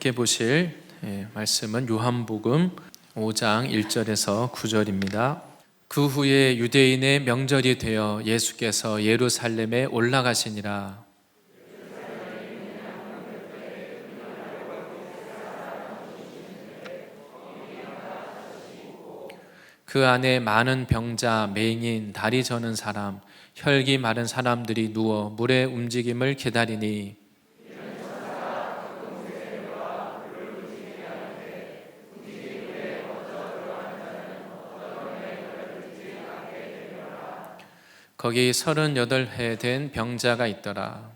함께 보실 말씀은 요한복음 5장 1절에서 9절입니다. 그 후에 유대인의 명절이 되어 예수께서 예루살렘에 올라가시니라. 그 안에 많은 병자, 맹인, 다리 저는 사람, 혈기 마른 사람들이 누워 물의 움직임을 기다리니 거기 38해 된 병자가 있더라.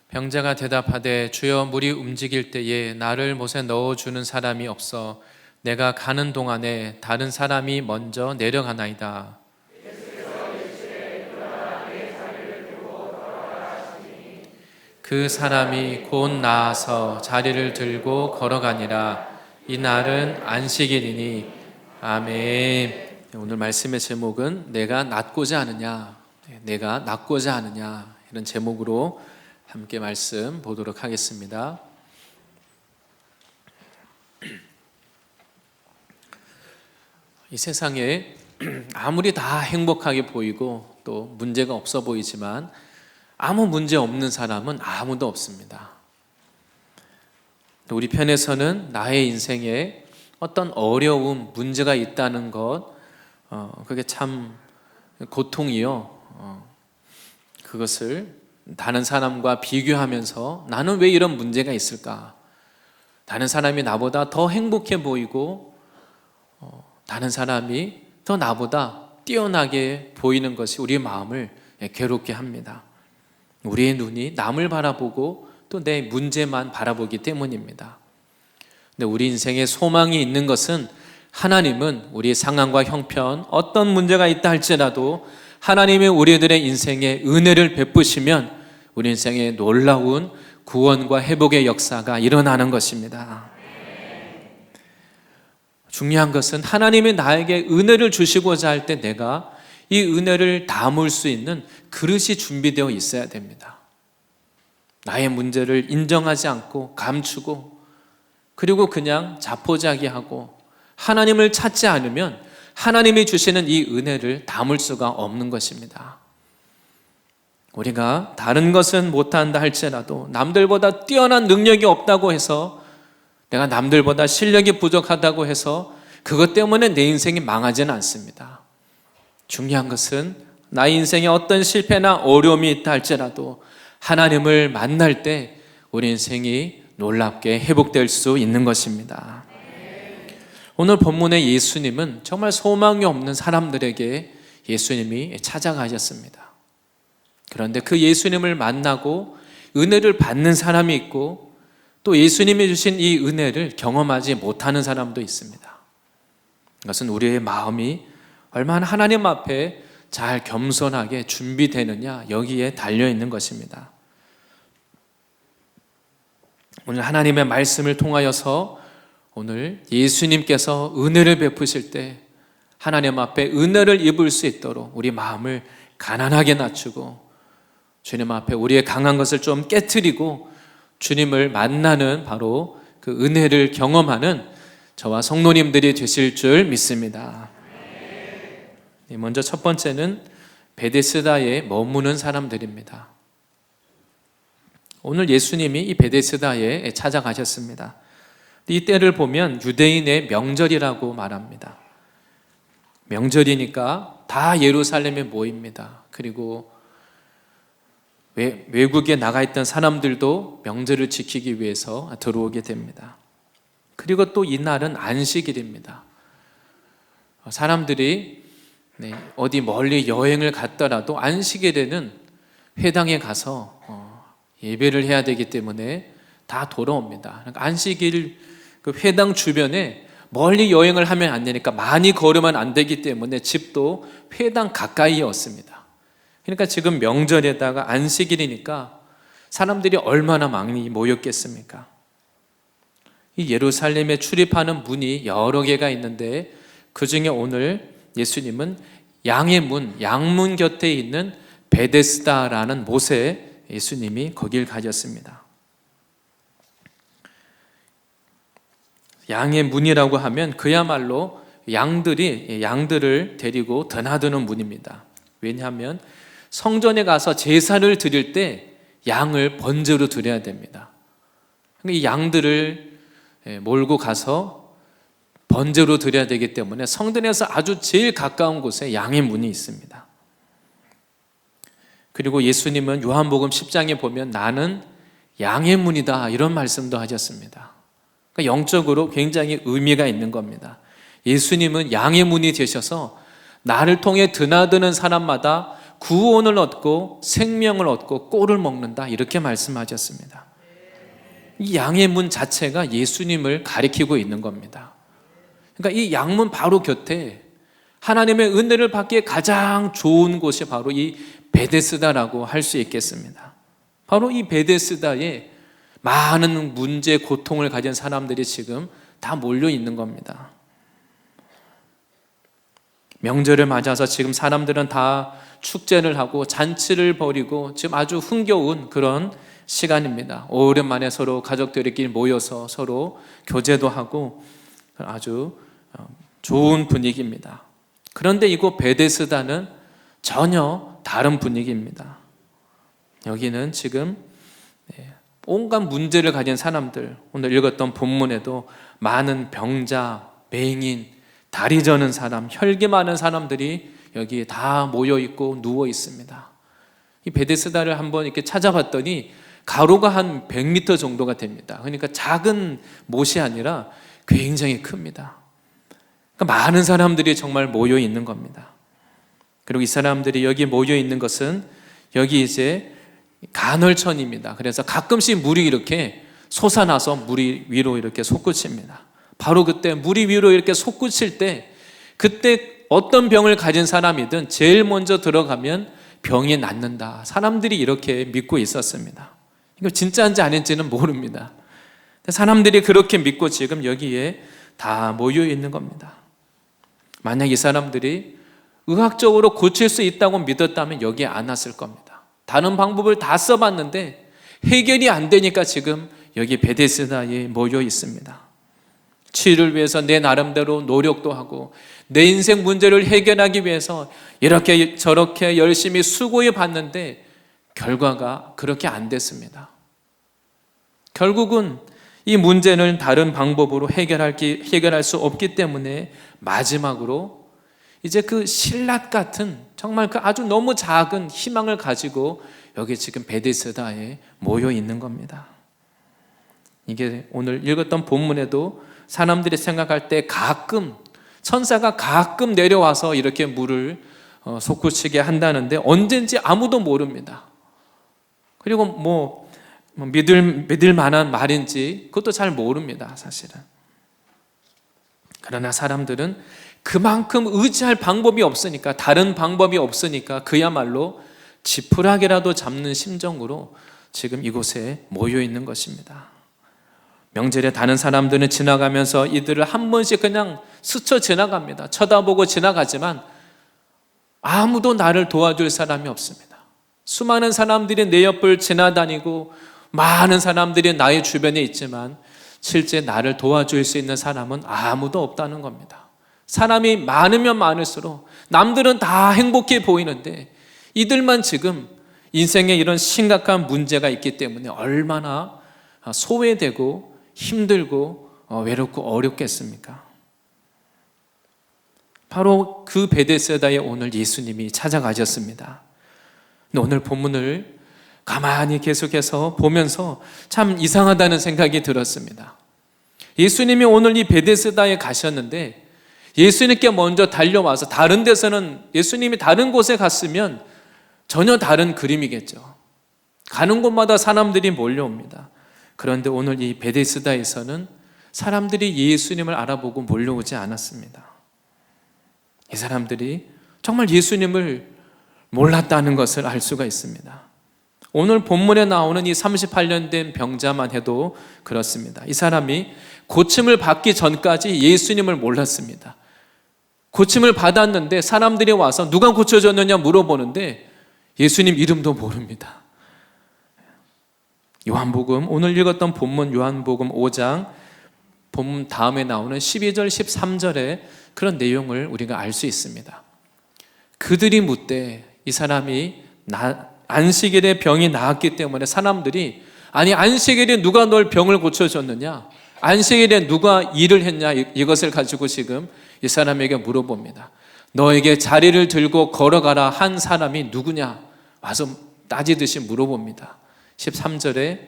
병자가 대답하되 주여 물이 움직일 때에 나를 못에 넣어주는 사람이 없어 내가 가는 동안에 다른 사람이 먼저 내려가나이다. 그 사람이 곧 나아서 자리를 들고 걸어가니라. 이 날은 안식일이니. 아멘. 오늘 말씀의 제목은 내가 낫고자 하느냐, 내가 낫고자 하느냐, 이런 제목으로 함께 말씀 보도록 하겠습니다. 이 세상에 아무리 다 행복하게 보이고 또 문제가 없어 보이지만 아무 문제 없는 사람은 아무도 없습니다. 우리 편에서는 나의 인생에 어떤 어려움, 문제가 있다는 것, 그게 참 고통이요. 그것을 다른 사람과 비교하면서 나는 왜 이런 문제가 있을까? 다른 사람이 나보다 더 행복해 보이고 다른 사람이 더 나보다 뛰어나게 보이는 것이 우리의 마음을 괴롭게 합니다. 우리의 눈이 남을 바라보고 또 내 문제만 바라보기 때문입니다. 근데 우리 인생에 소망이 있는 것은 하나님은 우리의 상황과 형편, 어떤 문제가 있다 할지라도 하나님의 우리들의 인생에 은혜를 베푸시면 우리 인생에 놀라운 구원과 회복의 역사가 일어나는 것입니다. 중요한 것은 하나님이 나에게 은혜를 주시고자 할 때 내가 이 은혜를 담을 수 있는 그릇이 준비되어 있어야 됩니다. 나의 문제를 인정하지 않고 감추고 그리고 그냥 자포자기하고 하나님을 찾지 않으면 하나님이 주시는 이 은혜를 담을 수가 없는 것입니다. 우리가 다른 것은 못한다 할지라도 남들보다 뛰어난 능력이 없다고 해서 내가 남들보다 실력이 부족하다고 해서 그것 때문에 내 인생이 망하지는 않습니다. 중요한 것은 나의 인생에 어떤 실패나 어려움이 있다 할지라도 하나님을 만날 때 우리 인생이 놀랍게 회복될 수 있는 것입니다. 오늘 본문의 예수님은 정말 소망이 없는 사람들에게 예수님이 찾아가셨습니다. 그런데 그 예수님을 만나고 은혜를 받는 사람이 있고 또 예수님이 주신 이 은혜를 경험하지 못하는 사람도 있습니다. 그것은 우리의 마음이 얼마나 하나님 앞에 잘 겸손하게 준비되느냐, 여기에 달려있는 것입니다. 오늘 하나님의 말씀을 통하여서 오늘 예수님께서 은혜를 베푸실 때 하나님 앞에 은혜를 입을 수 있도록 우리 마음을 가난하게 낮추고 주님 앞에 우리의 강한 것을 좀 깨트리고 주님을 만나는 바로 그 은혜를 경험하는 저와 성도님들이 되실 줄 믿습니다. 먼저 첫 번째는 베데스다에 머무는 사람들입니다. 오늘 예수님이 이 베데스다에 찾아가셨습니다. 이 때를 보면 유대인의 명절이라고 말합니다. 명절이니까 다 예루살렘에 모입니다. 그리고 외국에 나가 있던 사람들도 명절을 지키기 위해서 들어오게 됩니다. 그리고 또 이날은 안식일입니다. 사람들이 어디 멀리 여행을 갔더라도 안식일에는 회당에 가서 예배를 해야 되기 때문에 다 돌아옵니다. 그러니까 안식일 그 회당 주변에 멀리 여행을 하면 안 되니까 많이 걸으면 안 되기 때문에 집도 회당 가까이였습니다. 그러니까 지금 명절에다가 안식일이니까 사람들이 얼마나 많이 모였겠습니까? 이 예루살렘에 출입하는 문이 여러 개가 있는데 그 중에 오늘 예수님은 양의 문, 양문 곁에 있는 베데스다라는 못에 예수님이 거길 가셨습니다. 양의 문이라고 하면 그야말로 양들을 데리고 드나드는 문입니다. 왜냐하면 성전에 가서 제사를 드릴 때 양을 번제로 드려야 됩니다. 이 양들을 몰고 가서 번제로 드려야 되기 때문에 성전에서 아주 제일 가까운 곳에 양의 문이 있습니다. 그리고 예수님은 요한복음 10장에 보면 나는 양의 문이다 이런 말씀도 하셨습니다. 그러니까 영적으로 굉장히 의미가 있는 겁니다. 예수님은 양의 문이 되셔서 나를 통해 드나드는 사람마다 구원을 얻고 생명을 얻고 꼴을 먹는다 이렇게 말씀하셨습니다. 이 양의 문 자체가 예수님을 가리키고 있는 겁니다. 그러니까 이 양문 바로 곁에 하나님의 은혜를 받기에 가장 좋은 곳이 바로 이 베데스다라고 할 수 있겠습니다. 바로 이 베데스다에 많은 문제, 고통을 가진 사람들이 지금 다 몰려 있는 겁니다. 명절을 맞아서 지금 사람들은 다 축제를 하고 잔치를 벌이고 지금 아주 흥겨운 그런 시간입니다. 오랜만에 서로 가족들끼리 모여서 서로 교제도 하고 아주 좋은 분위기입니다. 그런데 이곳 베데스다는 전혀 다른 분위기입니다. 여기는 지금 온갖 문제를 가진 사람들, 오늘 읽었던 본문에도 많은 병자, 맹인, 다리 저는 사람, 혈기 많은 사람들이 여기에 다 모여 있고 누워 있습니다. 이 베데스다를 한번 이렇게 찾아봤더니 가로가 한 100m 정도가 됩니다. 그러니까 작은 못이 아니라 굉장히 큽니다. 그러니까 많은 사람들이 정말 모여 있는 겁니다. 그리고 이 사람들이 여기 모여 있는 것은 여기 이제 간헐천입니다. 그래서 가끔씩 물이 이렇게 솟아나서 물이 위로 이렇게 솟구칩니다. 바로 그때 물이 위로 이렇게 솟구칠 때 그때 어떤 병을 가진 사람이든 제일 먼저 들어가면 병이 낫는다. 사람들이 이렇게 믿고 있었습니다. 이거 진짜인지 아닌지는 모릅니다. 사람들이 그렇게 믿고 지금 여기에 다 모여 있는 겁니다. 만약 이 사람들이 의학적으로 고칠 수 있다고 믿었다면 여기에 안 왔을 겁니다. 다른 방법을 다 써봤는데 해결이 안 되니까 지금 여기 베데스다에 모여 있습니다. 치유를 위해서 내 나름대로 노력도 하고 내 인생 문제를 해결하기 위해서 이렇게 저렇게 열심히 수고해 봤는데 결과가 그렇게 안 됐습니다. 결국은 이 문제는 다른 방법으로 해결할 수 없기 때문에 마지막으로 이제 그 신라 같은 정말 그 아주 너무 작은 희망을 가지고 여기 지금 베데스다에 모여 있는 겁니다. 이게 오늘 읽었던 본문에도 사람들이 생각할 때 가끔 천사가 가끔 내려와서 이렇게 물을 솟구치게 한다는데 언젠지 아무도 모릅니다. 그리고 뭐 믿을 만한 말인지 그것도 잘 모릅니다, 사실은. 그러나 사람들은 그만큼 의지할 방법이 없으니까, 다른 방법이 없으니까 그야말로 지푸라기라도 잡는 심정으로 지금 이곳에 모여 있는 것입니다. 명절에 다른 사람들은 지나가면서 이들을 한 번씩 그냥 스쳐 지나갑니다. 쳐다보고 지나가지만 아무도 나를 도와줄 사람이 없습니다. 수많은 사람들이 내 옆을 지나다니고 많은 사람들이 나의 주변에 있지만 실제 나를 도와줄 수 있는 사람은 아무도 없다는 겁니다. 사람이 많으면 많을수록 남들은 다 행복해 보이는데 이들만 지금 인생에 이런 심각한 문제가 있기 때문에 얼마나 소외되고 힘들고 외롭고 어렵겠습니까? 바로 그 베데스다에 오늘 예수님이 찾아가셨습니다. 근데 오늘 본문을 가만히 계속해서 보면서 참 이상하다는 생각이 들었습니다. 예수님이 오늘 이 베데스다에 가셨는데 예수님께 먼저 달려와서, 다른 데서는 예수님이 다른 곳에 갔으면 전혀 다른 그림이겠죠. 가는 곳마다 사람들이 몰려옵니다. 그런데 오늘 이 베데스다에서는 사람들이 예수님을 알아보고 몰려오지 않았습니다. 이 사람들이 정말 예수님을 몰랐다는 것을 알 수가 있습니다. 오늘 본문에 나오는 이 38년 된 병자만 해도 그렇습니다. 이 사람이 고침을 받기 전까지 예수님을 몰랐습니다. 고침을 받았는데 사람들이 와서 누가 고쳐줬느냐 물어보는데 예수님 이름도 모릅니다. 요한복음, 오늘 읽었던 본문 요한복음 5장 본문 다음에 나오는 12절 13절의 그런 내용을 우리가 알 수 있습니다. 그들이 묻되 이 사람이 안식일에 병이 나았기 때문에 사람들이 아니 안식일에 누가 널 병을 고쳐줬느냐, 안식일에 누가 일을 했냐, 이것을 가지고 지금 이 사람에게 물어봅니다. 너에게 자리를 들고 걸어가라 한 사람이 누구냐 와서 따지듯이 물어봅니다. 13절에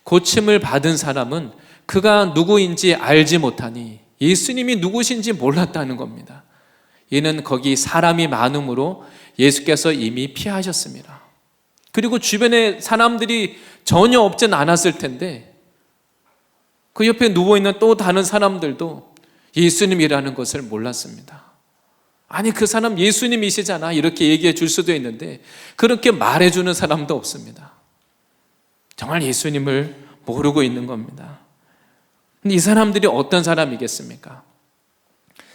고침을 받은 사람은 그가 누구인지 알지 못하니 예수님이 누구신지 몰랐다는 겁니다. 이는 거기 사람이 많음으로 예수께서 이미 피하셨습니다. 그리고 주변에 사람들이 전혀 없진 않았을 텐데 그 옆에 누워있는 또 다른 사람들도 예수님이라는 것을 몰랐습니다. 아니 그 사람 예수님이시잖아 이렇게 얘기해 줄 수도 있는데 그렇게 말해주는 사람도 없습니다. 정말 예수님을 모르고 있는 겁니다. 근데 이 사람들이 어떤 사람이겠습니까?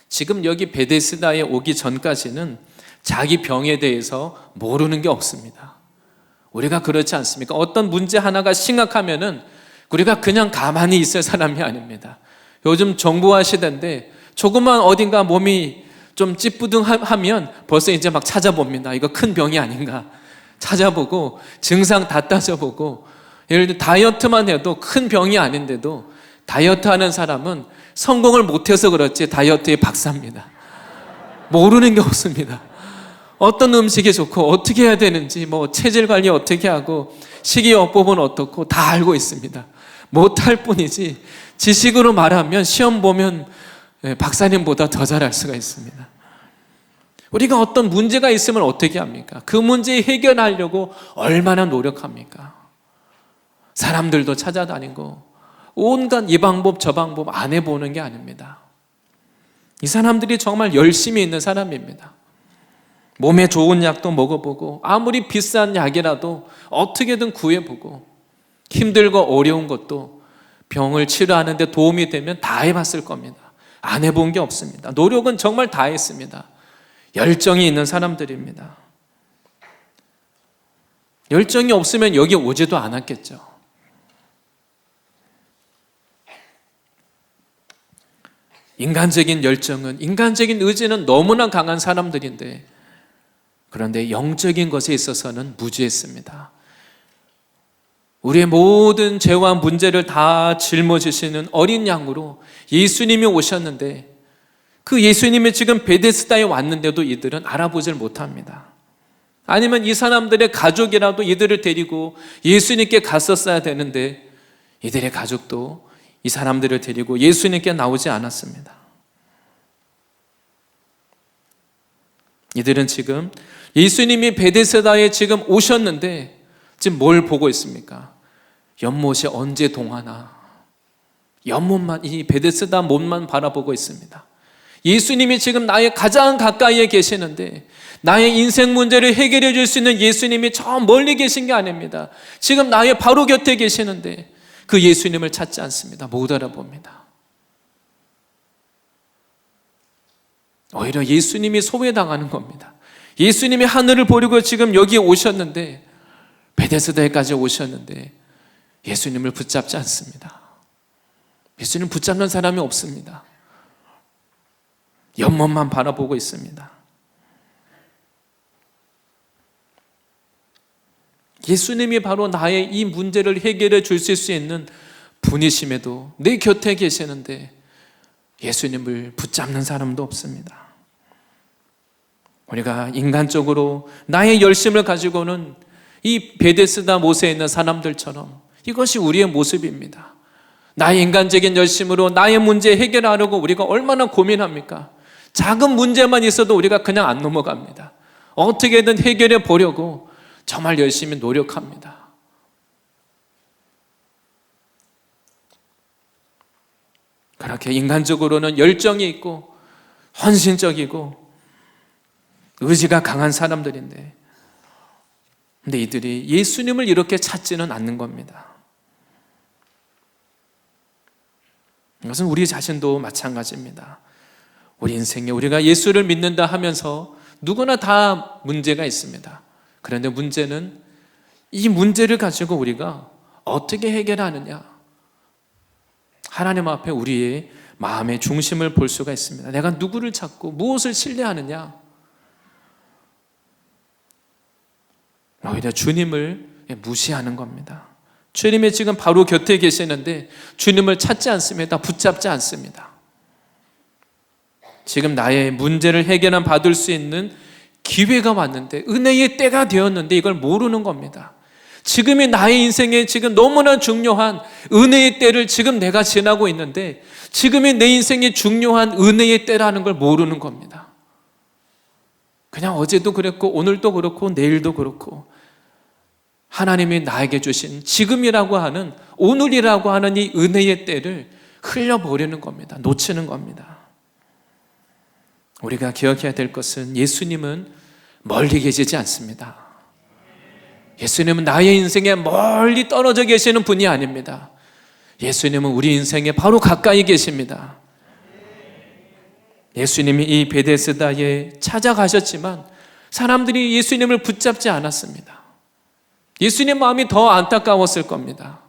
지금 여기 베데스다에 오기 전까지는 자기 병에 대해서 모르는 게 없습니다. 우리가 그렇지 않습니까? 어떤 문제 하나가 심각하면은 우리가 그냥 가만히 있을 사람이 아닙니다. 요즘 정보화 시대인데 조금만 어딘가 몸이 좀 찌뿌둥하면 벌써 이제 막 찾아봅니다. 이거 큰 병이 아닌가 찾아보고 증상 다 따져보고, 예를 들어 다이어트만 해도 큰 병이 아닌데도 다이어트 하는 사람은 성공을 못해서 그렇지 다이어트의 박사입니다. 모르는 게 없습니다. 어떤 음식이 좋고 어떻게 해야 되는지, 체질 관리 어떻게 하고 식이요법은 어떻고 다 알고 있습니다. 못할 뿐이지 지식으로 말하면 시험 보면 박사님보다 더 잘할 수가 있습니다. 우리가 어떤 문제가 있으면 어떻게 합니까? 그 문제 해결하려고 얼마나 노력합니까? 사람들도 찾아다니고 온갖 이 방법 저 방법 안 해보는 게 아닙니다. 이 사람들이 정말 열심히 있는 사람입니다. 몸에 좋은 약도 먹어보고 아무리 비싼 약이라도 어떻게든 구해보고 힘들고 어려운 것도 병을 치료하는 데 도움이 되면 다 해봤을 겁니다. 안 해본 게 없습니다. 노력은 정말 다 했습니다. 열정이 있는 사람들입니다. 열정이 없으면 여기 오지도 않았겠죠. 인간적인 열정은, 인간적인 의지는 너무나 강한 사람들인데 그런데 영적인 것에 있어서는 무지했습니다. 우리의 모든 죄와 문제를 다 짊어지시는 어린 양으로 예수님이 오셨는데 그 예수님이 지금 베데스다에 왔는데도 이들은 알아보질 못합니다. 아니면 이 사람들의 가족이라도 이들을 데리고 예수님께 갔었어야 되는데 이들의 가족도 이 사람들을 데리고 예수님께 나오지 않았습니다. 이들은 지금 예수님이 베데스다에 지금 오셨는데 지금 뭘 보고 있습니까? 연못이 언제 동하나, 연못만, 이 베데스다 못만 바라보고 있습니다. 예수님이 지금 나의 가장 가까이에 계시는데 나의 인생 문제를 해결해 줄 수 있는 예수님이 저 멀리 계신 게 아닙니다. 지금 나의 바로 곁에 계시는데 그 예수님을 찾지 않습니다. 못 알아봅니다. 오히려 예수님이 소외당하는 겁니다. 예수님이 하늘을 보려고 지금 여기에 오셨는데, 베데스다에까지 오셨는데 예수님을 붙잡지 않습니다. 예수님 붙잡는 사람이 없습니다. 연못만 바라보고 있습니다. 예수님이 바로 나의 이 문제를 해결해 주실 수 있는 분이심에도 내 곁에 계시는데 예수님을 붙잡는 사람도 없습니다. 우리가 인간적으로 나의 열심을 가지고는 이 베데스다 못에 있는 사람들처럼 이것이 우리의 모습입니다. 나의 인간적인 열심으로 나의 문제 해결하려고 우리가 얼마나 고민합니까? 작은 문제만 있어도 우리가 그냥 안 넘어갑니다. 어떻게든 해결해 보려고 정말 열심히 노력합니다. 그렇게 인간적으로는 열정이 있고 헌신적이고 의지가 강한 사람들인데, 근데 이들이 예수님을 이렇게 찾지는 않는 겁니다. 이것은 우리 자신도 마찬가지입니다. 우리 인생에 우리가 예수를 믿는다 하면서 누구나 다 문제가 있습니다. 그런데 문제는 이 문제를 가지고 우리가 어떻게 해결하느냐. 하나님 앞에 우리의 마음의 중심을 볼 수가 있습니다. 내가 누구를 찾고 무엇을 신뢰하느냐. 오히려 주님을 무시하는 겁니다. 주님이 지금 바로 곁에 계시는데 주님을 찾지 않습니다. 붙잡지 않습니다. 지금 나의 문제를 해결한 받을 수 있는 기회가 왔는데, 은혜의 때가 되었는데 이걸 모르는 겁니다. 지금이 나의 인생에 지금 너무나 중요한 은혜의 때를 지금 내가 지나고 있는데, 지금이 내 인생에 중요한 은혜의 때라는 걸 모르는 겁니다. 그냥 어제도 그랬고 오늘도 그렇고 내일도 그렇고, 하나님이 나에게 주신 지금이라고 하는, 오늘이라고 하는 이 은혜의 때를 흘려버리는 겁니다. 놓치는 겁니다. 우리가 기억해야 될 것은 예수님은 멀리 계시지 않습니다. 예수님은 나의 인생에 멀리 떨어져 계시는 분이 아닙니다. 예수님은 우리 인생에 바로 가까이 계십니다. 예수님이 이 베데스다에 찾아가셨지만 사람들이 예수님을 붙잡지 않았습니다. 예수님 마음이 더 안타까웠을 겁니다.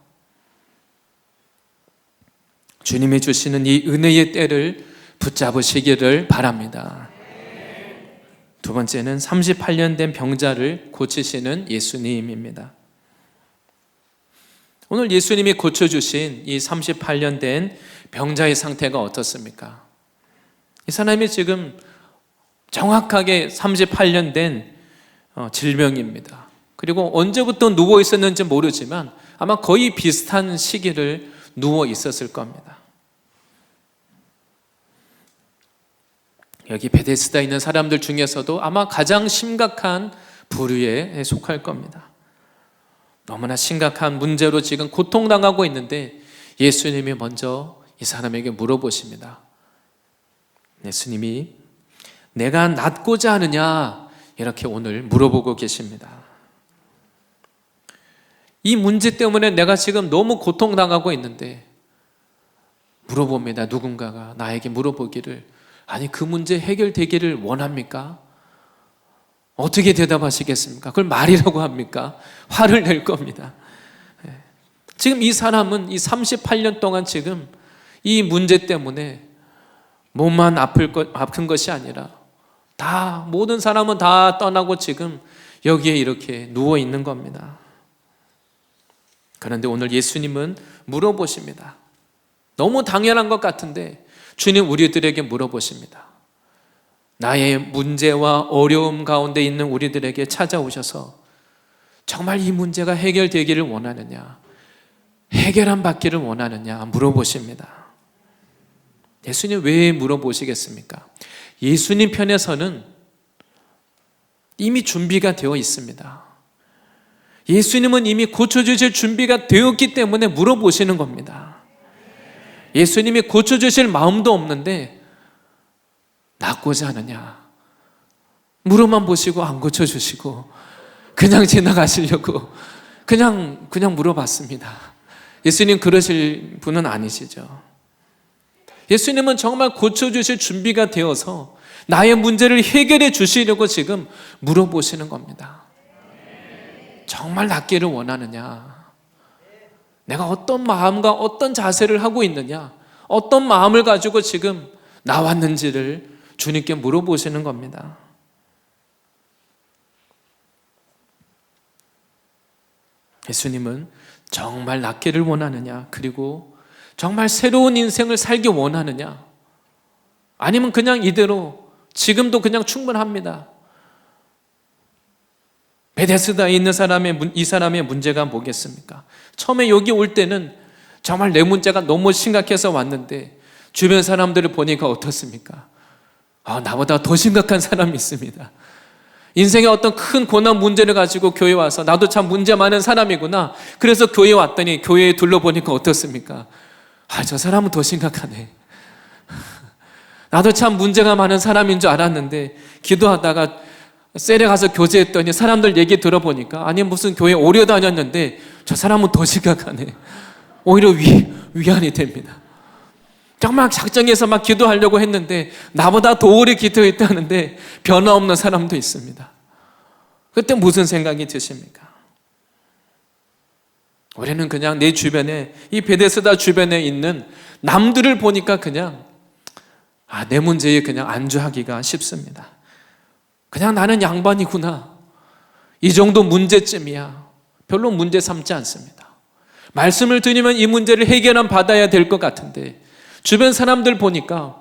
주님이 주시는 이 은혜의 때를 붙잡으시기를 바랍니다. 두 번째는 38년 된 병자를 고치시는 예수님입니다. 오늘 예수님이 고쳐주신 이 38년 된 병자의 상태가 어떻습니까? 이 사람이 지금 정확하게 38년 된 질병입니다. 그리고 언제부터 누워 있었는지 모르지만 아마 거의 비슷한 시기를 누워 있었을 겁니다. 여기 베데스다에 있는 사람들 중에서도 아마 가장 심각한 부류에 속할 겁니다. 너무나 심각한 문제로 지금 고통당하고 있는데 예수님이 먼저 이 사람에게 물어보십니다. 예수님이 내가 낫고자 하느냐, 이렇게 오늘 물어보고 계십니다. 이 문제 때문에 내가 지금 너무 고통당하고 있는데 물어봅니다. 누군가가 나에게 물어보기를, 아니 그 문제 해결되기를 원합니까? 어떻게 대답하시겠습니까? 그걸 말이라고 합니까? 화를 낼 겁니다. 지금 이 사람은 이 38년 동안 지금 이 문제 때문에 몸만 아픈 것이 아니라 다, 모든 사람은 다 떠나고 지금 여기에 이렇게 누워 있는 겁니다. 그런데 오늘 예수님은 물어보십니다. 너무 당연한 것 같은데 주님 우리들에게 물어보십니다. 나의 문제와 어려움 가운데 있는 우리들에게 찾아오셔서 정말 이 문제가 해결되기를 원하느냐, 해결함 받기를 원하느냐 물어보십니다. 예수님 왜 물어보시겠습니까? 예수님 편에서는 이미 준비가 되어 있습니다. 예수님은 이미 고쳐주실 준비가 되었기 때문에 물어보시는 겁니다. 예수님이 고쳐주실 마음도 없는데 낫고자 하느냐 물어만 보시고 안 고쳐주시고 그냥 지나가시려고 그냥 물어봤습니다. 예수님 그러실 분은 아니시죠. 예수님은 정말 고쳐주실 준비가 되어서 나의 문제를 해결해 주시려고 지금 물어보시는 겁니다. 정말 낫기를 원하느냐, 내가 어떤 마음과 어떤 자세를 하고 있느냐, 어떤 마음을 가지고 지금 나왔는지를 주님께 물어보시는 겁니다. 예수님은 정말 낫기를 원하느냐, 그리고 정말 새로운 인생을 살기 원하느냐, 아니면 그냥 이대로 지금도 그냥 충분합니다. 베데스다에 있는 이 사람의 문제가 뭐겠습니까? 처음에 여기 올 때는 정말 내 문제가 너무 심각해서 왔는데 주변 사람들을 보니까 어떻습니까? 나보다 더 심각한 사람이 있습니다. 인생의 어떤 큰 고난 문제를 가지고 교회 와서 나도 참 문제 많은 사람이구나, 그래서 교회에 왔더니 교회에 둘러보니까 어떻습니까? 저 사람은 더 심각하네. 나도 참 문제가 많은 사람인 줄 알았는데 기도하다가 셀에 가서 교제했더니 사람들 얘기 들어보니까 아니 무슨 교회 오래 다녔는데 저 사람은 더 심각하네. 오히려 위안이 됩니다. 정말 작정해서 막 기도하려고 했는데 나보다 더 오래 기도했다는데 변화 없는 사람도 있습니다. 그때 무슨 생각이 드십니까? 우리는 그냥 내 주변에, 이 베데스다 주변에 있는 남들을 보니까 그냥 내 문제에 그냥 안주하기가 쉽습니다. 그냥 나는 양반이구나, 이 정도 문제쯤이야, 별로 문제 삼지 않습니다. 말씀을 드리면 이 문제를 해결은 받아야 될 것 같은데 주변 사람들 보니까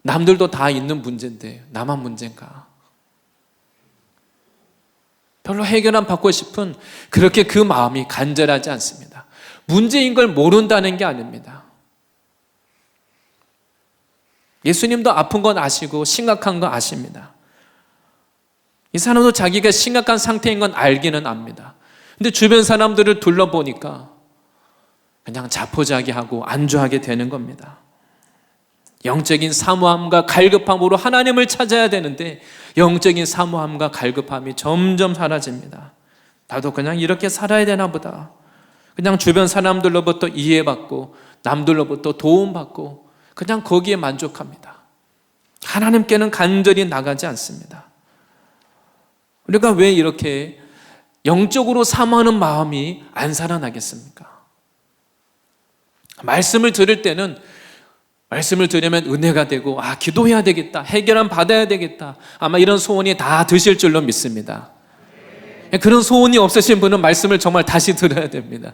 남들도 다 있는 문제인데 나만 문제인가? 별로 해결안 받고 싶은 그렇게 그 마음이 간절하지 않습니다. 문제인 걸 모른다는 게 아닙니다. 예수님도 아픈 건 아시고 심각한 건 아십니다. 이 사람도 자기가 심각한 상태인 건 알기는 압니다. 근데 주변 사람들을 둘러보니까 그냥 자포자기하고 안주하게 되는 겁니다. 영적인 사모함과 갈급함으로 하나님을 찾아야 되는데 영적인 사모함과 갈급함이 점점 사라집니다. 나도 그냥 이렇게 살아야 되나 보다. 그냥 주변 사람들로부터 이해받고 남들로부터 도움받고 그냥 거기에 만족합니다. 하나님께는 간절히 나가지 않습니다. 우리가 왜 이렇게 영적으로 사모하는 마음이 안 살아나겠습니까? 말씀을 들을 때는 말씀을 들으면 은혜가 되고 기도해야 되겠다, 해결은 받아야 되겠다, 아마 이런 소원이 다 드실 줄로 믿습니다. 그런 소원이 없으신 분은 말씀을 정말 다시 들어야 됩니다.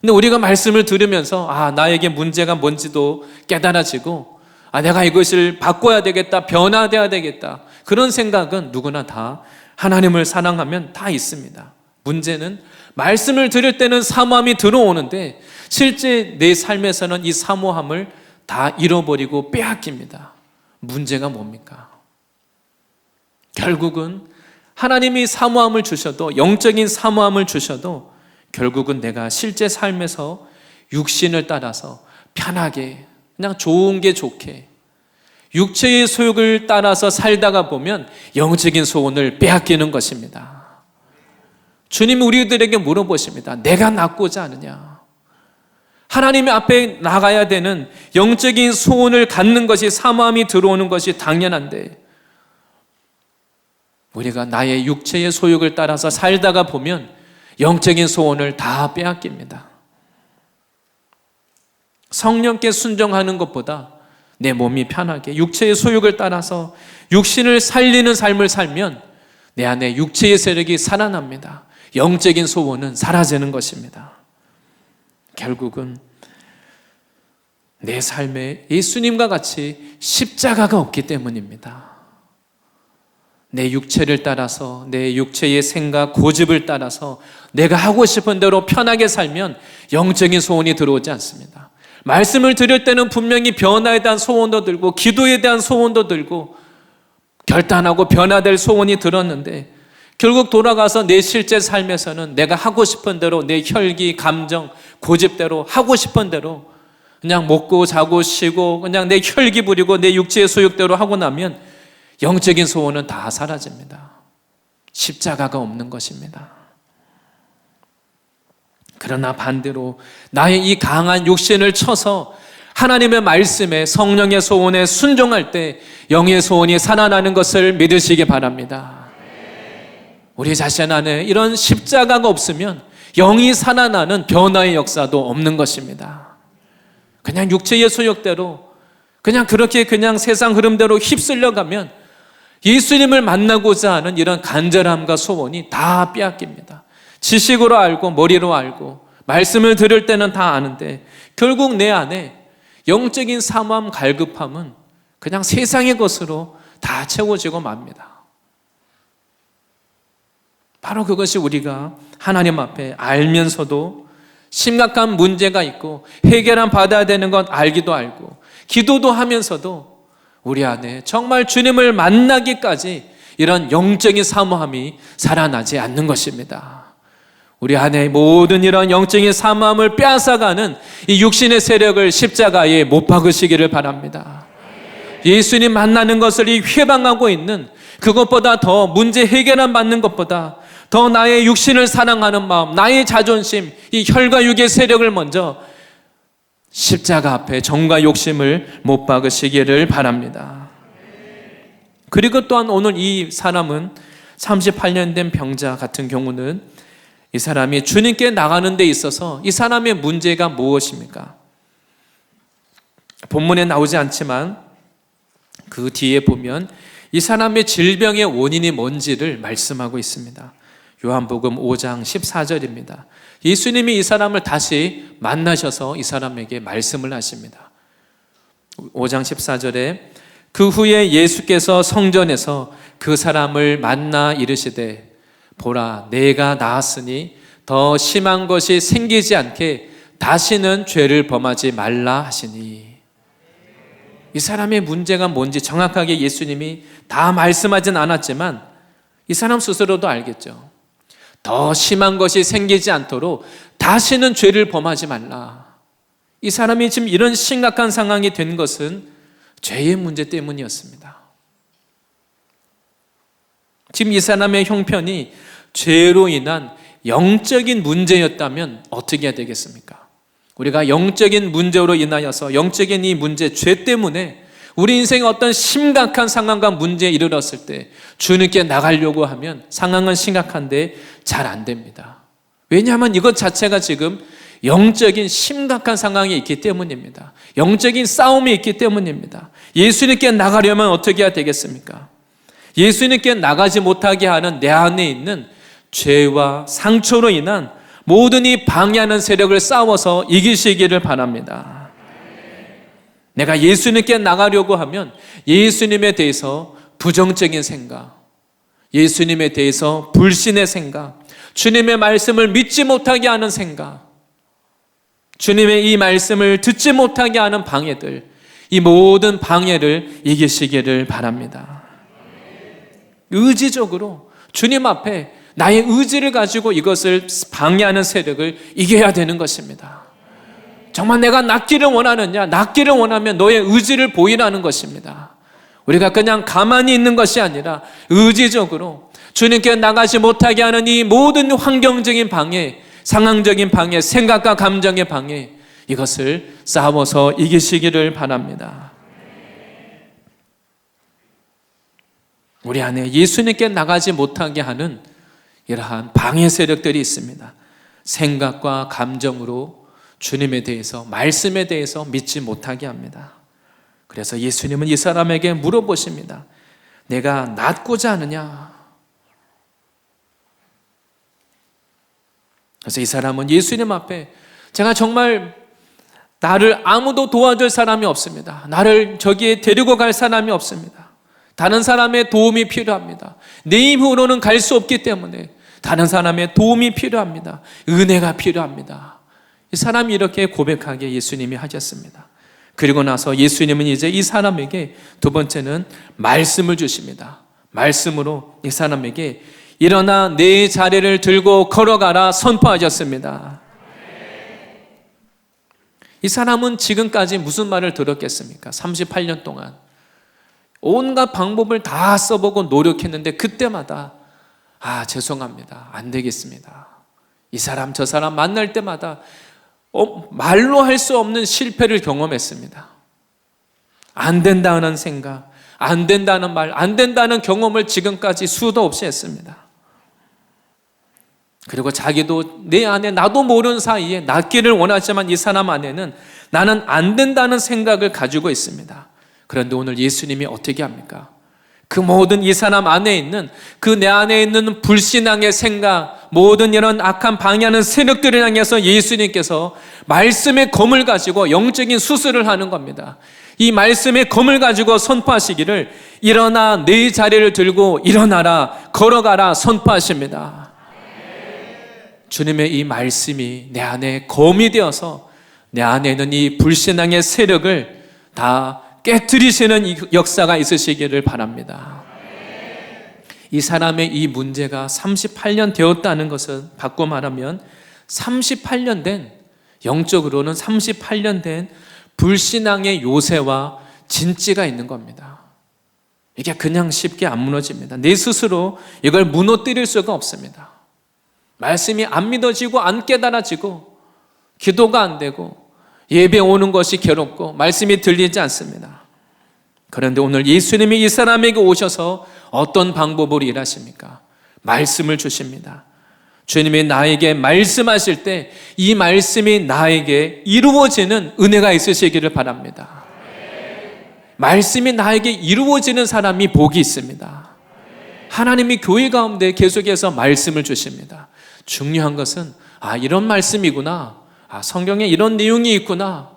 근데 우리가 말씀을 들으면서 나에게 문제가 뭔지도 깨달아지고 내가 이것을 바꿔야 되겠다, 변화되어야 되겠다, 그런 생각은 누구나 다 하나님을 사랑하면 다 있습니다. 문제는 말씀을 들을 때는 사모함이 들어오는데 실제 내 삶에서는 이 사모함을 다 잃어버리고 빼앗깁니다. 문제가 뭡니까? 결국은 하나님이 사모함을 주셔도, 영적인 사모함을 주셔도 결국은 내가 실제 삶에서 육신을 따라서 편하게 그냥 좋은 게 좋게 육체의 소욕을 따라서 살다가 보면 영적인 소원을 빼앗기는 것입니다. 주님이 우리들에게 물어보십니다. 내가 낫고자 하느냐? 하나님의 앞에 나가야 되는 영적인 소원을 갖는 것이, 사모함이 들어오는 것이 당연한데 우리가 나의 육체의 소욕을 따라서 살다가 보면 영적인 소원을 다 빼앗깁니다. 성령께 순종하는 것보다 내 몸이 편하게 육체의 소욕을 따라서 육신을 살리는 삶을 살면 내 안에 육체의 세력이 살아납니다. 영적인 소원은 사라지는 것입니다. 결국은 내 삶에 예수님과 같이 십자가가 없기 때문입니다. 내 육체를 따라서, 내 육체의 생각, 고집을 따라서 내가 하고 싶은 대로 편하게 살면 영적인 소원이 들어오지 않습니다. 말씀을 들을 때는 분명히 변화에 대한 소원도 들고 기도에 대한 소원도 들고 결단하고 변화될 소원이 들었는데 결국 돌아가서 내 실제 삶에서는 내가 하고 싶은 대로 내 혈기, 감정, 고집대로 하고 싶은 대로 그냥 먹고 자고 쉬고 그냥 내 혈기 부리고 내 육체의 소욕대로 하고 나면 영적인 소원은 다 사라집니다. 십자가가 없는 것입니다. 그러나 반대로 나의 이 강한 육신을 쳐서 하나님의 말씀에, 성령의 소원에 순종할 때 영의 소원이 살아나는 것을 믿으시기 바랍니다. 우리 자신 안에 이런 십자가가 없으면 영이 살아나는 변화의 역사도 없는 것입니다. 그냥 육체의 소욕대로 그냥 그렇게 그냥 세상 흐름대로 휩쓸려 가면 예수님을 만나고자 하는 이런 간절함과 소원이 다 빼앗깁니다. 지식으로 알고 머리로 알고 말씀을 들을 때는 다 아는데 결국 내 안에 영적인 사모함, 갈급함은 그냥 세상의 것으로 다 채워지고 맙니다. 바로 그것이 우리가 하나님 앞에 알면서도 심각한 문제가 있고 해결안 받아야 되는 건 알기도 알고 기도도 하면서도 우리 안에 정말 주님을 만나기까지 이런 영적인 사모함이 살아나지 않는 것입니다. 우리 안에 모든 이런 영적인 사모함을 빼앗아가는 이 육신의 세력을 십자가에 못 박으시기를 바랍니다. 예수님 만나는 것을 이 회방하고 있는 그것보다 더 문제 해결안 받는 것보다 더 나의 육신을 사랑하는 마음, 나의 자존심, 이 혈과 육의 세력을 먼저 십자가 앞에 정과 욕심을 못 박으시기를 바랍니다. 그리고 또한 오늘 이 사람은 38년 된 병자 같은 경우는 이 사람이 주님께 나가는 데 있어서 이 사람의 문제가 무엇입니까? 본문에 나오지 않지만 그 뒤에 보면 이 사람의 질병의 원인이 뭔지를 말씀하고 있습니다. 요한복음 5장 14절입니다. 예수님이 이 사람을 다시 만나셔서 이 사람에게 말씀을 하십니다. 5장 14절에 그 후에 예수께서 성전에서 그 사람을 만나 이르시되 보라 내가 나았으니 더 심한 것이 생기지 않게 다시는 죄를 범하지 말라 하시니. 이 사람의 문제가 뭔지 정확하게 예수님이 다 말씀하진 않았지만 이 사람 스스로도 알겠죠. 더 심한 것이 생기지 않도록 다시는 죄를 범하지 말라. 이 사람이 지금 이런 심각한 상황이 된 것은 죄의 문제 때문이었습니다. 지금 이 사람의 형편이 죄로 인한 영적인 문제였다면 어떻게 해야 되겠습니까? 우리가 영적인 문제로 인하여서 영적인 이 문제, 죄 때문에 우리 인생의 어떤 심각한 상황과 문제에 이르렀을 때 주님께 나가려고 하면 상황은 심각한데 잘 안 됩니다. 왜냐하면 이것 자체가 지금 영적인 심각한 상황이 있기 때문입니다. 영적인 싸움이 있기 때문입니다. 예수님께 나가려면 어떻게 해야 되겠습니까? 예수님께 나가지 못하게 하는 내 안에 있는 죄와 상처로 인한 모든 이 방해하는 세력을 싸워서 이기시기를 바랍니다. 내가 예수님께 나가려고 하면 예수님에 대해서 부정적인 생각, 예수님에 대해서 불신의 생각, 주님의 말씀을 믿지 못하게 하는 생각, 주님의 이 말씀을 듣지 못하게 하는 방해들, 이 모든 방해를 이기시기를 바랍니다. 의지적으로 주님 앞에 나의 의지를 가지고 이것을 방해하는 세력을 이겨야 되는 것입니다. 정말 내가 낫기를 원하느냐? 낫기를 원하면 너의 의지를 보이라는 것입니다. 우리가 그냥 가만히 있는 것이 아니라 의지적으로 주님께 나가지 못하게 하는 이 모든 환경적인 방해, 상황적인 방해, 생각과 감정의 방해, 이것을 싸워서 이기시기를 바랍니다. 우리 안에 예수님께 나가지 못하게 하는 이러한 방해 세력들이 있습니다. 생각과 감정으로 주님에 대해서, 말씀에 대해서 믿지 못하게 합니다. 그래서 예수님은 이 사람에게 물어보십니다. 내가 낫고자 하느냐? 그래서 이 사람은 예수님 앞에 제가 정말 나를 아무도 도와줄 사람이 없습니다. 나를 저기에 데리고 갈 사람이 없습니다. 다른 사람의 도움이 필요합니다. 내 힘으로는 갈 수 없기 때문에 다른 사람의 도움이 필요합니다. 은혜가 필요합니다. 이 사람이 이렇게 고백하게 예수님이 하셨습니다. 그리고 나서 예수님은 이제 이 사람에게 두 번째는 말씀을 주십니다. 말씀으로 이 사람에게 일어나 내 자리를 들고 걸어가라 선포하셨습니다. 이 사람은 지금까지 무슨 말을 들었겠습니까? 38년 동안 온갖 방법을 다 써보고 노력했는데 그때마다 죄송합니다. 안 되겠습니다. 이 사람 저 사람 만날 때마다 말로 할 수 없는 실패를 경험했습니다. 안 된다는 생각, 안 된다는 말, 안 된다는 경험을 지금까지 수도 없이 했습니다. 그리고 자기도 내 안에 나도 모르는 사이에 낫기를 원하지만 이 사람 안에는 나는 안 된다는 생각을 가지고 있습니다. 그런데 오늘 예수님이 어떻게 합니까? 그 모든 이 사람 안에 있는 그 내 안에 있는 불신앙의 생각, 모든 이런 악한 방해하는 세력들을 향해서 예수님께서 말씀의 검을 가지고 영적인 수술을 하는 겁니다. 이 말씀의 검을 가지고 선포하시기를 일어나 내 자리를 들고 일어나라 걸어가라 선포하십니다. 주님의 이 말씀이 내 안에 검이 되어서 내 안에 있는 이 불신앙의 세력을 다 깨트리시는 이 역사가 있으시기를 바랍니다. 이 사람의 이 문제가 38년 되었다는 것은 바꿔 말하면 38년 된, 영적으로는 38년 된 불신앙의 요새와 진지가 있는 겁니다. 이게 그냥 쉽게 안 무너집니다. 내 스스로 이걸 무너뜨릴 수가 없습니다. 말씀이 안 믿어지고 안 깨달아지고 기도가 안 되고 예배 오는 것이 괴롭고 말씀이 들리지 않습니다. 그런데 오늘 예수님이 이 사람에게 오셔서 어떤 방법으로 일하십니까? 말씀을 주십니다. 주님이 나에게 말씀하실 때 이 말씀이 나에게 이루어지는 은혜가 있으시기를 바랍니다. 말씀이 나에게 이루어지는 사람이 복이 있습니다. 하나님이 교회 가운데 계속해서 말씀을 주십니다. 중요한 것은 이런 말씀이구나, 성경에 이런 내용이 있구나.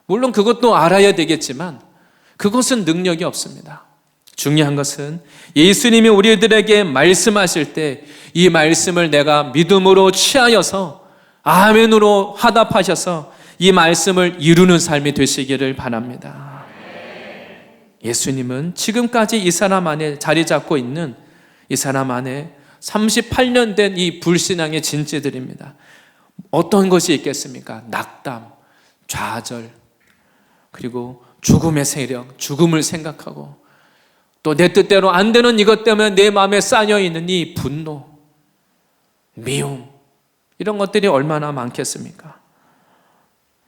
물론 그것도 알아야 되겠지만 그것은 능력이 없습니다. 중요한 것은 예수님이 우리들에게 말씀하실 때 이 말씀을 내가 믿음으로 취하여서 아멘으로 화답하셔서 이 말씀을 이루는 삶이 되시기를 바랍니다. 예수님은 지금까지 이 사람 안에 자리 잡고 있는 이 사람 안에 38년 된 이 불신앙의 진지들입니다. 어떤 것이 있겠습니까? 낙담, 좌절, 그리고 죽음의 세력, 죽음을 생각하고 또 내 뜻대로 안 되는 이것 때문에 내 마음에 쌓여있는 이 분노, 미움, 이런 것들이 얼마나 많겠습니까?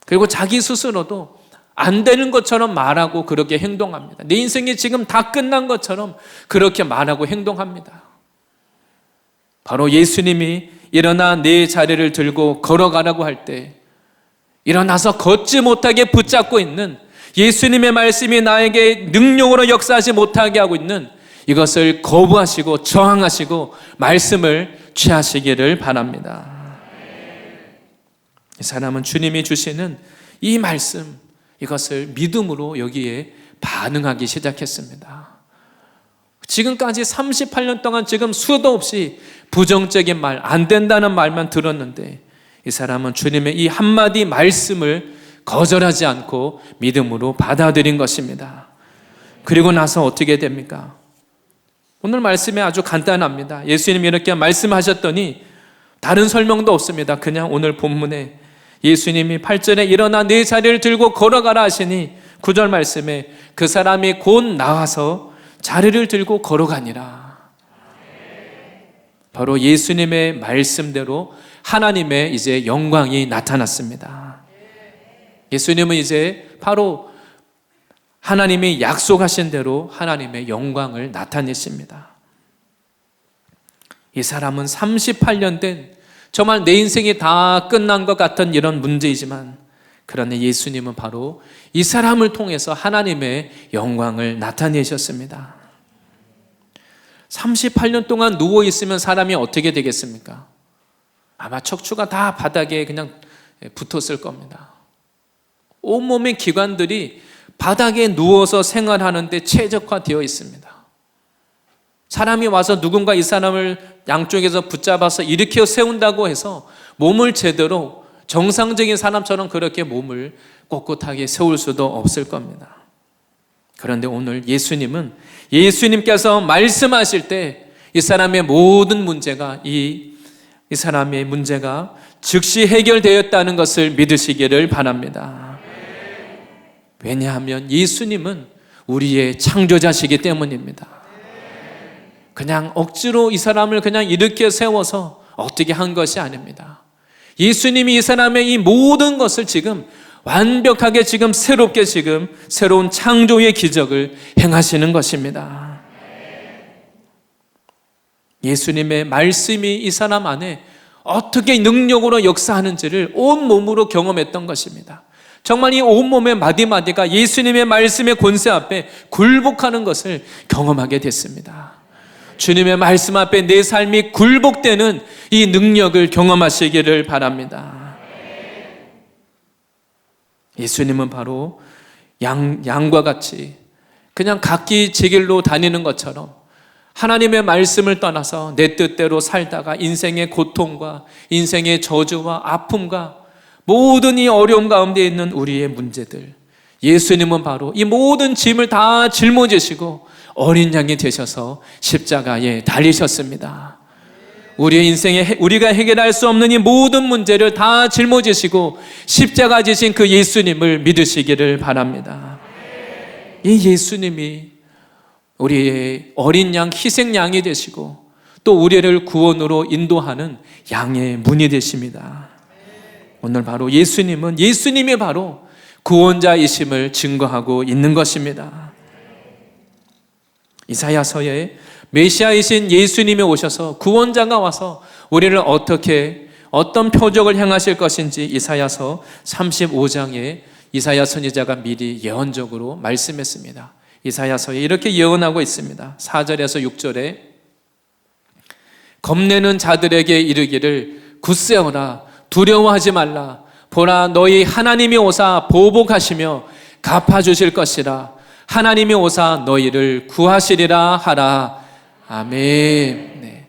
그리고 자기 스스로도 안 되는 것처럼 말하고 그렇게 행동합니다. 내 인생이 지금 다 끝난 것처럼 그렇게 말하고 행동합니다. 바로 예수님이 일어나 내 자리를 들고 걸어가라고 할 때 일어나서 걷지 못하게 붙잡고 있는 예수님의 말씀이 나에게 능력으로 역사하지 못하게 하고 있는 이것을 거부하시고 저항하시고 말씀을 취하시기를 바랍니다. 이 사람은 주님이 주시는 이 말씀, 이것을 믿음으로 여기에 반응하기 시작했습니다. 지금까지 38년 동안 지금 수도 없이 부정적인 말, 안 된다는 말만 들었는데 이 사람은 주님의 이 한마디 말씀을 거절하지 않고 믿음으로 받아들인 것입니다. 그리고 나서 어떻게 됩니까? 오늘 말씀이 아주 간단합니다. 예수님이 이렇게 말씀하셨더니 다른 설명도 없습니다. 그냥 오늘 본문에 예수님이 8절에 일어나 네 자리를 들고 걸어가라 하시니 9절 말씀에 그 사람이 곧 나와서 자리를 들고 걸어가니라. 바로 예수님의 말씀대로 하나님의 이제 영광이 나타났습니다. 예수님은 이제 바로 하나님이 약속하신 대로 하나님의 영광을 나타내십니다. 이 사람은 38년 된 정말 내 인생이 다 끝난 것 같은 이런 문제이지만 그러나 예수님은 바로 이 사람을 통해서 하나님의 영광을 나타내셨습니다. 38년 동안 누워있으면 사람이 어떻게 되겠습니까? 아마 척추가 다 바닥에 그냥 붙었을 겁니다. 온몸의 기관들이 바닥에 누워서 생활하는데 최적화되어 있습니다. 사람이 와서 누군가 이 사람을 양쪽에서 붙잡아서 일으켜 세운다고 해서 몸을 제대로 정상적인 사람처럼 그렇게 몸을 꼿꼿하게 세울 수도 없을 겁니다. 그런데 오늘 예수님께서 말씀하실 때 이 사람의 모든 문제가 이 사람의 문제가 즉시 해결되었다는 것을 믿으시기를 바랍니다. 왜냐하면 예수님은 우리의 창조자시기 때문입니다. 그냥 억지로 이 사람을 그냥 일으켜 세워서 어떻게 한 것이 아닙니다. 예수님이 이 사람의 이 모든 것을 지금 완벽하게 지금 새롭게 지금 새로운 창조의 기적을 행하시는 것입니다. 예수님의 말씀이 이 사람 안에 어떻게 능력으로 역사하는지를 온몸으로 경험했던 것입니다. 정말 이 온몸의 마디마디가 예수님의 말씀의 권세 앞에 굴복하는 것을 경험하게 됐습니다. 주님의 말씀 앞에 내 삶이 굴복되는 이 능력을 경험하시기를 바랍니다. 예수님은 바로 양과 같이 그냥 각기 제 길로 다니는 것처럼 하나님의 말씀을 떠나서 내 뜻대로 살다가 인생의 고통과 인생의 저주와 아픔과 모든 이 어려움 가운데 있는 우리의 문제들, 예수님은 바로 이 모든 짐을 다 짊어지시고 어린 양이 되셔서 십자가에 달리셨습니다. 우리의 인생에 우리가 해결할 수 없는 이 모든 문제를 다 짊어지시고 십자가 지신 그 예수님을 믿으시기를 바랍니다. 이 예수님이 우리의 어린 양, 희생 양이 되시고 또 우리를 구원으로 인도하는 양의 문이 되십니다. 오늘 바로 예수님이 바로 구원자이심을 증거하고 있는 것입니다. 이사야서에 메시아이신 예수님이 오셔서 구원자가 와서 우리를 어떤 표적을 행하실 것인지 이사야서 35장에 이사야 선지자가 미리 예언적으로 말씀했습니다. 이사야서에 이렇게 예언하고 있습니다. 4절에서 6절에 겁내는 자들에게 이르기를 굳세어라 두려워하지 말라 보라 너희 하나님이 오사 보복하시며 갚아주실 것이라 하나님이 오사 너희를 구하시리라 하라. 아멘. 네.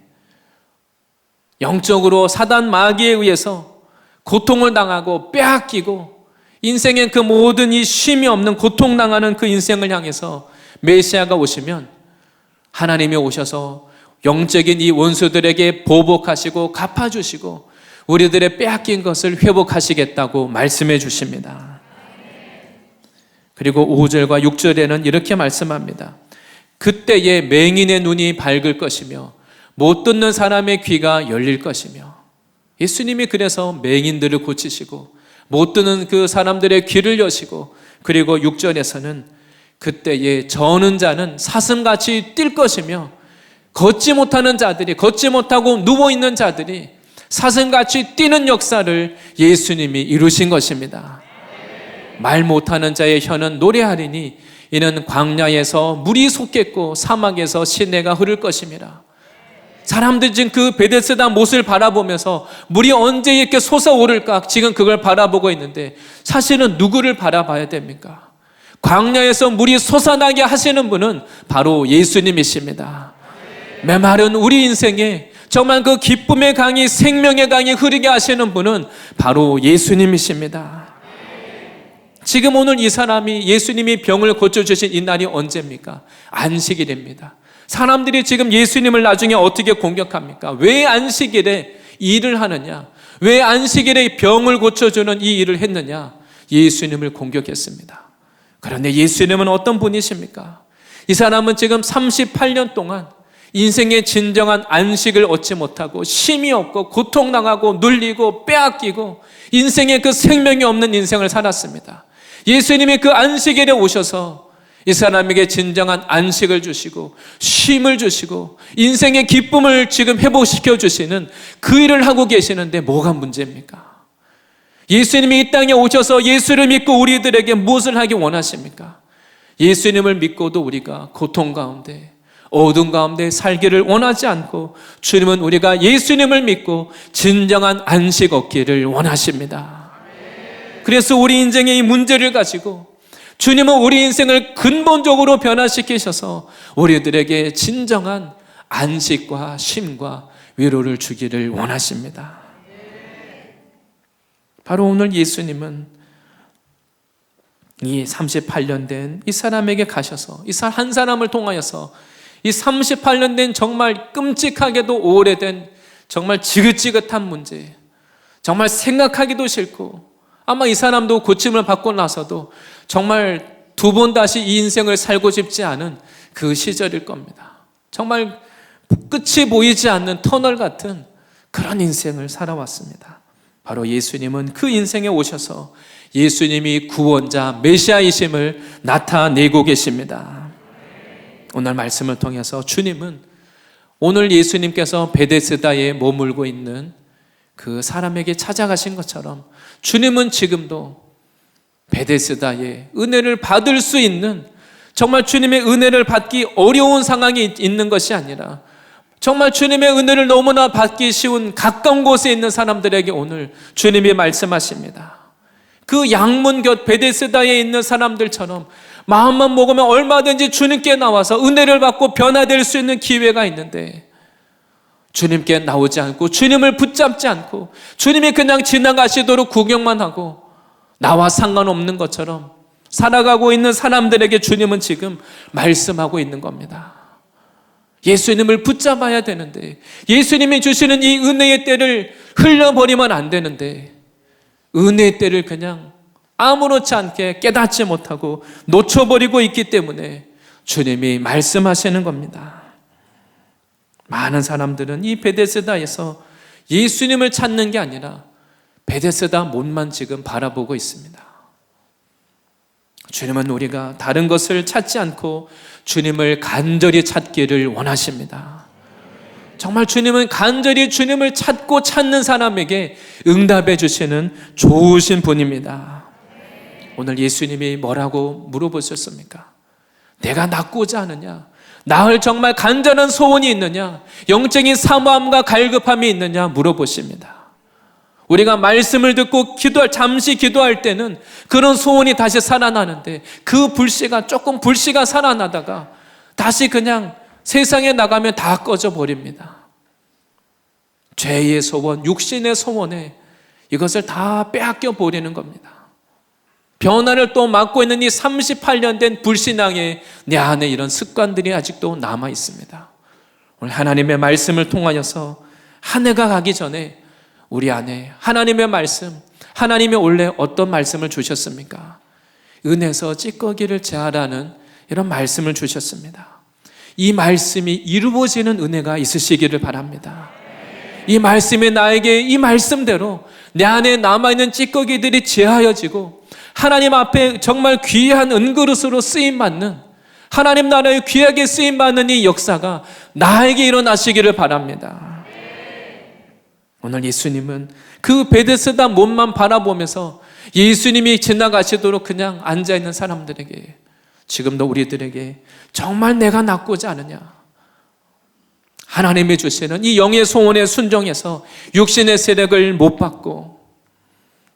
영적으로 사단 마귀에 의해서 고통을 당하고 빼앗기고 인생의 그 모든 이 쉼이 없는 고통당하는 그 인생을 향해서 메시아가 오시면 하나님이 오셔서 영적인 이 원수들에게 보복하시고 갚아주시고 우리들의 빼앗긴 것을 회복하시겠다고 말씀해 주십니다. 그리고 5절과 6절에는 이렇게 말씀합니다. 그때에 맹인의 눈이 밝을 것이며 못 듣는 사람의 귀가 열릴 것이며 예수님이 그래서 맹인들을 고치시고 못 듣는 그 사람들의 귀를 여시고 그리고 6절에서는 그때에 저는 자는 사슴같이 뛸 것이며 걷지 못하는 자들이 걷지 못하고 누워있는 자들이 사슴같이 뛰는 역사를 예수님이 이루신 것입니다. 말 못하는 자의 혀는 노래하리니 이는 광야에서 물이 솟겠고 사막에서 시내가 흐를 것임이라. 사람들이 지금 그 베데스다 못을 바라보면서 물이 언제 이렇게 솟아오를까 지금 그걸 바라보고 있는데 사실은 누구를 바라봐야 됩니까? 광야에서 물이 솟아나게 하시는 분은 바로 예수님이십니다. 메마른 우리 인생에 정말 그 기쁨의 강이 생명의 강이 흐르게 하시는 분은 바로 예수님이십니다. 지금 오늘 이 사람이 예수님이 병을 고쳐주신 이 날이 언제입니까? 안식일입니다. 사람들이 지금 예수님을 나중에 어떻게 공격합니까? 왜 안식일에 일을 하느냐? 왜 안식일에 병을 고쳐주는 이 일을 했느냐? 예수님을 공격했습니다. 그런데 예수님은 어떤 분이십니까? 이 사람은 지금 38년 동안 인생의 진정한 안식을 얻지 못하고 쉼이 없고 고통당하고 눌리고 빼앗기고 인생의 그 생명이 없는 인생을 살았습니다. 예수님이 그 안식일에 오셔서 이 사람에게 진정한 안식을 주시고 쉼을 주시고 인생의 기쁨을 지금 회복시켜 주시는 그 일을 하고 계시는데 뭐가 문제입니까? 예수님이 이 땅에 오셔서 예수를 믿고 우리들에게 무엇을 하기 원하십니까? 예수님을 믿고도 우리가 고통 가운데 어둠 가운데 살기를 원하지 않고 주님은 우리가 예수님을 믿고 진정한 안식 얻기를 원하십니다. 그래서 우리 인생의 이 문제를 가지고 주님은 우리 인생을 근본적으로 변화시키셔서 우리들에게 진정한 안식과 쉼과 위로를 주기를 원하십니다. 바로 오늘 예수님은 이 38년 된 이 사람에게 가셔서 이 한 사람을 통하여서 이 38년 된 정말 끔찍하게도 오래된 정말 지긋지긋한 문제, 정말 생각하기도 싫고 아마 이 사람도 고침을 받고 나서도 정말 두 번 다시 이 인생을 살고 싶지 않은 그 시절일 겁니다. 정말 끝이 보이지 않는 터널 같은 그런 인생을 살아왔습니다. 바로 예수님은 그 인생에 오셔서 예수님이 구원자 메시아이심을 나타내고 계십니다. 오늘 말씀을 통해서 주님은 오늘 예수님께서 베데스다에 머물고 있는 그 사람에게 찾아가신 것처럼 주님은 지금도 베데스다에 은혜를 받을 수 있는 정말 주님의 은혜를 받기 어려운 상황이 있는 것이 아니라 정말 주님의 은혜를 너무나 받기 쉬운 가까운 곳에 있는 사람들에게 오늘 주님이 말씀하십니다. 그 양문 곁 베데스다에 있는 사람들처럼 마음만 먹으면 얼마든지 주님께 나와서 은혜를 받고 변화될 수 있는 기회가 있는데 주님께 나오지 않고 주님을 붙잡지 않고 주님이 그냥 지나가시도록 구경만 하고 나와 상관없는 것처럼 살아가고 있는 사람들에게 주님은 지금 말씀하고 있는 겁니다. 예수님을 붙잡아야 되는데 예수님이 주시는 이 은혜의 때를 흘려버리면 안 되는데 은혜의 때를 그냥 아무렇지 않게 깨닫지 못하고 놓쳐버리고 있기 때문에 주님이 말씀하시는 겁니다. 많은 사람들은 이 베데스다에서 예수님을 찾는 게 아니라 베데스다 못만 지금 바라보고 있습니다. 주님은 우리가 다른 것을 찾지 않고 주님을 간절히 찾기를 원하십니다. 정말 주님은 간절히 주님을 찾고 찾는 사람에게 응답해 주시는 좋으신 분입니다. 오늘 예수님이 뭐라고 물어보셨습니까? 내가 낫고자 하느냐? 나을 정말 간절한 소원이 있느냐? 영적인 사모함과 갈급함이 있느냐? 물어보십니다. 우리가 말씀을 듣고 잠시 기도할 때는 그런 소원이 다시 살아나는데 그 조금 불씨가 살아나다가 다시 그냥 세상에 나가면 다 꺼져 버립니다. 죄의 소원, 육신의 소원에 이것을 다 빼앗겨 버리는 겁니다. 변화를 또 막고 있는 이 38년 된 불신앙에 내 안에 이런 습관들이 아직도 남아 있습니다. 오늘 하나님의 말씀을 통하여서 한 해가 가기 전에 우리 안에 하나님의 말씀, 하나님이 원래 어떤 말씀을 주셨습니까? 은혜서 찌꺼기를 제하라는 이런 말씀을 주셨습니다. 이 말씀이 이루어지는 은혜가 있으시기를 바랍니다. 이 말씀이 나에게 이 말씀대로 내 안에 남아있는 찌꺼기들이 제하여지고 하나님 앞에 정말 귀한 은그릇으로 쓰임받는, 하나님 나라에 귀하게 쓰임받는 이 역사가 나에게 일어나시기를 바랍니다. 오늘 예수님은 그 베데스다 못만 바라보면서 예수님이 지나가시도록 그냥 앉아있는 사람들에게, 지금도 우리들에게 정말 내가 낫고자 하느냐, 하나님이 주시는 이 영의 소원에 순종해서 육신의 세력을 못 받고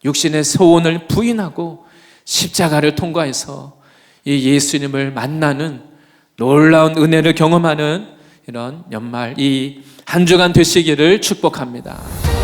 육신의 소원을 부인하고 십자가를 통과해서 이 예수님을 만나는 놀라운 은혜를 경험하는 이런 연말 이 한 주간 되시기를 축복합니다.